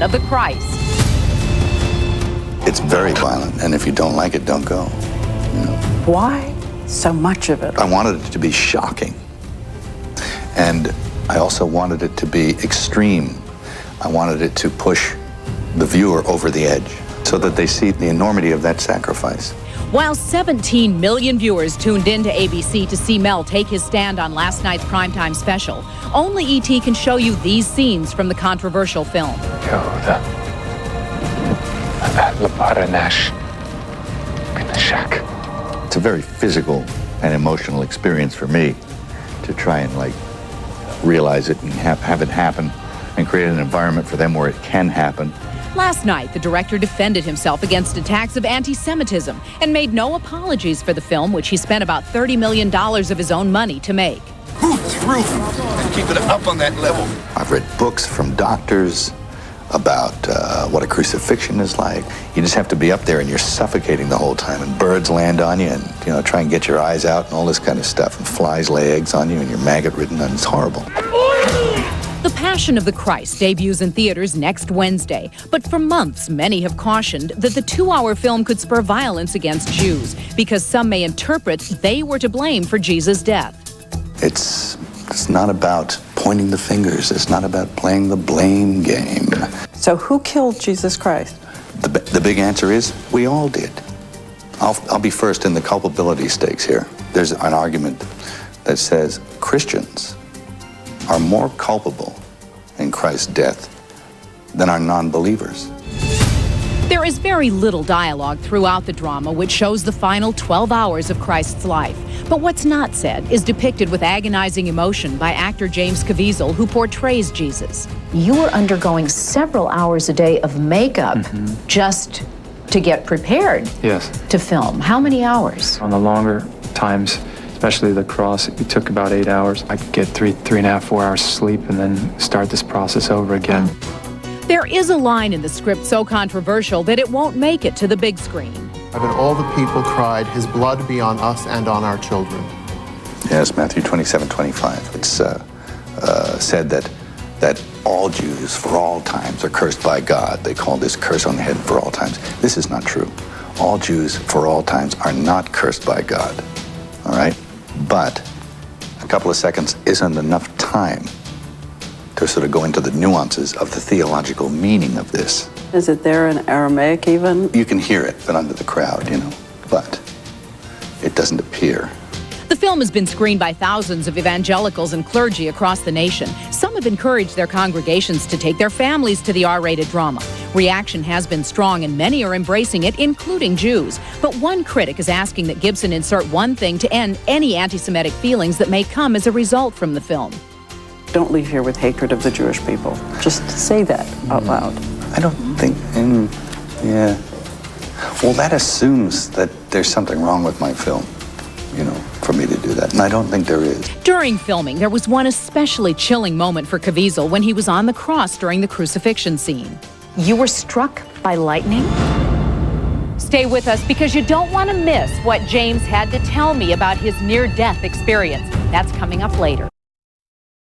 of the Christ. It's very violent, and if you don't like it, don't go. You know? Why so much of it? I wanted it to be shocking, and I also wanted it to be extreme. I wanted it to push the viewer over the edge so that they see the enormity of that sacrifice. While 17 million viewers tuned in to ABC to see Mel take his stand on last night's primetime special, only E.T. can show you these scenes from the controversial film. It's a very physical and emotional experience for me to try and realize it and have it happen and create an environment for them where it can happen. Last night, the director defended himself against attacks of anti-Semitism and made no apologies for the film, which he spent about $30 million of his own money to make. Move through and keep it up on that level. I've read books from doctors about what a crucifixion is like. You just have to be up there and you're suffocating the whole time, and birds land on you and try and get your eyes out and all this kind of stuff, and flies lay eggs on you and you're maggot-ridden, and it's horrible. The Passion of the Christ debuts in theaters next Wednesday, but for months many have cautioned that the 2-hour film could spur violence against Jews because some may interpret they were to blame for Jesus' death. It's not about pointing the fingers. It's not about playing the blame game. So who killed Jesus Christ? The big answer is we all did. I'll be first in the culpability stakes here. There's an argument that says Christians are more culpable in Christ's death than are non-believers. There is very little dialogue throughout the drama, which shows the final 12 hours of Christ's life. But what's not said is depicted with agonizing emotion by actor James Caviezel, who portrays Jesus. You were undergoing several hours a day of makeup just to get prepared to film. How many hours? On the longer times, especially the cross, it took about 8 hours. I could get 3.5, 4 hours sleep and then start this process over again. There is a line in the script so controversial that it won't make it to the big screen. And all the people cried, "His blood be on us and on our children." Yes, Matthew 27:25. It's said that all Jews for all times are cursed by God. They call this curse on the head for all times. This is not true. All Jews for all times are not cursed by God. All right? But a couple of seconds isn't enough time to sort of go into the nuances of the theological meaning of this. Is it there in Aramaic even? You can hear it, but under the crowd, but it doesn't appear. The film has been screened by thousands of evangelicals and clergy across the nation. Some have encouraged their congregations to take their families to the R-rated drama. Reaction has been strong and many are embracing it, including Jews. But one critic is asking that Gibson insert one thing to end any anti-Semitic feelings that may come as a result from the film. Don't leave here with hatred of the Jewish people. Just say that out loud. I don't think, yeah. Well, that assumes that there's something wrong with my film, for me to do that. And I don't think there is. During filming, there was one especially chilling moment for Caviezel when he was on the cross during the crucifixion scene. You were struck by lightning? Stay with us because you don't want to miss what James had to tell me about his near-death experience. That's coming up later.